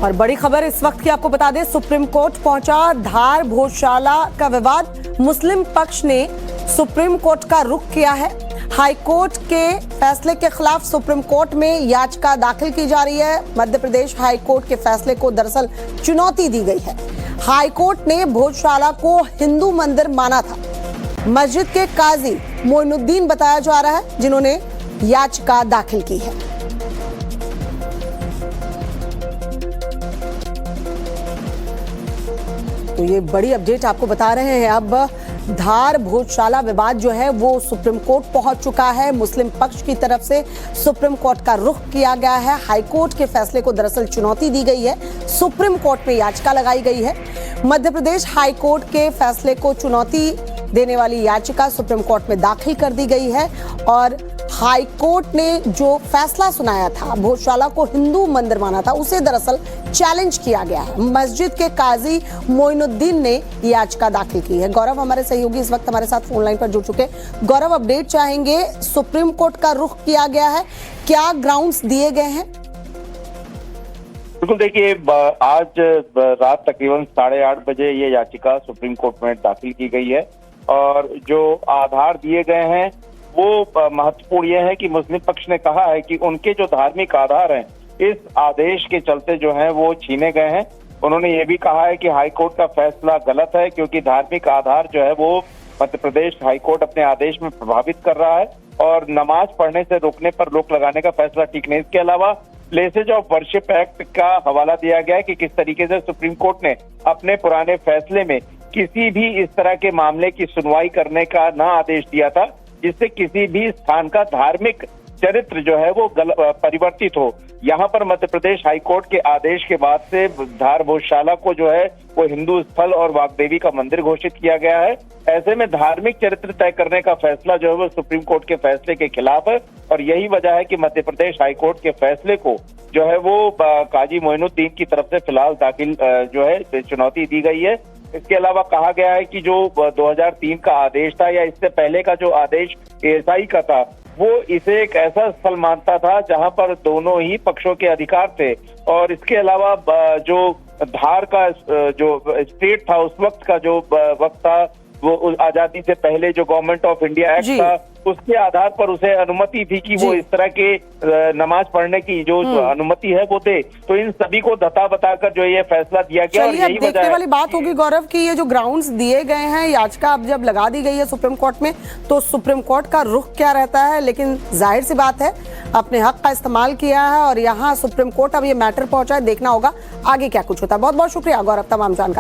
और बड़ी खबर इस वक्त की आपको बता दें, सुप्रीम कोर्ट पहुंचा धार भोजशाला का विवाद। मुस्लिम पक्ष ने सुप्रीम कोर्ट का रुख किया है। हाई कोर्ट के फैसले के खिलाफ सुप्रीम कोर्ट में याचिका दाखिल की जा रही है। मध्य प्रदेश हाई कोर्ट के फैसले को दरअसल चुनौती दी गई है। हाई कोर्ट ने भोजशाला को हिंदू मंदिर माना था। मस्जिद के काजी मोइनुद्दीन बताया जा रहा है जिन्होंने याचिका दाखिल की है। तो ये बड़ी अपडेट आपको बता रहे हैं। अब धार भोजशाला विवाद जो है वो सुप्रीम कोर्ट पहुंच चुका है। मुस्लिम पक्ष की तरफ से सुप्रीम कोर्ट का रुख किया गया है। हाई कोर्ट के फैसले को दरअसल चुनौती दी गई है। सुप्रीम कोर्ट में याचिका लगाई गई है। मध्य प्रदेश हाई कोर्ट के फैसले को चुनौती देने वाली याचिका सुप्रीम कोर्ट में दाखिल कर दी गई है। और हाई कोर्ट ने जो फैसला सुनाया था, भोजशाला को हिंदू मंदिर माना था, उसे दरअसल चैलेंज किया गया है। मस्जिद के काजी मोइनुद्दीन ने याचिका दाखिल की है। गौरव हमारे सहयोगी इस वक्त हमारे साथ फोन लाइन पर जुड़ चुके हैं। गौरव, अपडेट चाहेंगे। सुप्रीम कोर्ट का रुख किया गया है, क्या ग्राउंड्स दिए गए हैं? बिल्कुल, देखिए आज रात तकरीबन 8:30 बजे ये याचिका सुप्रीम कोर्ट में दाखिल की गई है। और जो आधार दिए गए हैं वो महत्वपूर्ण ये है कि मुस्लिम पक्ष ने कहा है कि उनके जो धार्मिक आधार हैं इस आदेश के चलते जो है वो छीने गए हैं। उन्होंने ये भी कहा है कि हाई कोर्ट का फैसला गलत है क्योंकि धार्मिक आधार जो है वो मध्य प्रदेश हाई कोर्ट अपने आदेश में प्रभावित कर रहा है और नमाज पढ़ने से रोकने पर रोक लगाने का फैसला ठीक नहीं। इसके अलावा प्लेसेज ऑफ वर्शिप एक्ट का हवाला दिया गया है कि किस तरीके से सुप्रीम कोर्ट ने अपने पुराने फैसले में किसी भी इस तरह के मामले की सुनवाई करने का ना आदेश दिया था जिससे किसी भी स्थान का धार्मिक चरित्र जो है वो परिवर्तित हो। यहाँ पर मध्य प्रदेश हाई कोर्ट के आदेश के बाद से धार भोजशाला को जो है वो हिंदू स्थल और वाग्देवी का मंदिर घोषित किया गया है। ऐसे में धार्मिक चरित्र तय करने का फैसला जो है वो सुप्रीम कोर्ट के फैसले के खिलाफ है और यही वजह है कि मध्य प्रदेश हाई कोर्ट के फैसले को जो है वो काजी मोइनुद्दीन की तरफ से फिलहाल दाखिल जो है चुनौती दी गई है। इसके अलावा कहा गया है कि जो 2003 का आदेश था या इससे पहले का जो आदेश एएसआई का था वो इसे एक ऐसा स्थल मानता था जहां पर दोनों ही पक्षों के अधिकार थे। और इसके अलावा जो धार का जो स्टेट था उस वक्त का जो वक्त था वो आजादी से पहले जो गवर्नमेंट ऑफ इंडिया एक्ट था उसके आधार पर उसे अनुमति थी कि वो इस तरह के नमाज पढ़ने की जो अनुमति है वो दे। तो इन सभी को धता बताकर जो ये फैसला दिया गया और यही वजह देखने वाली बात होगी गौरव कि ये जो ग्राउंड्स दिए गए हैं, याचिका अब जब लगा दी गई है सुप्रीम कोर्ट में तो सुप्रीम कोर्ट का रुख क्या रहता है। लेकिन जाहिर सी बात है अपने हक का इस्तेमाल किया है और यहाँ सुप्रीम कोर्ट अब ये मैटर पहुंचा है। देखना होगा आगे क्या कुछ होता है। बहुत बहुत शुक्रिया गौरव तमाम जानकारी।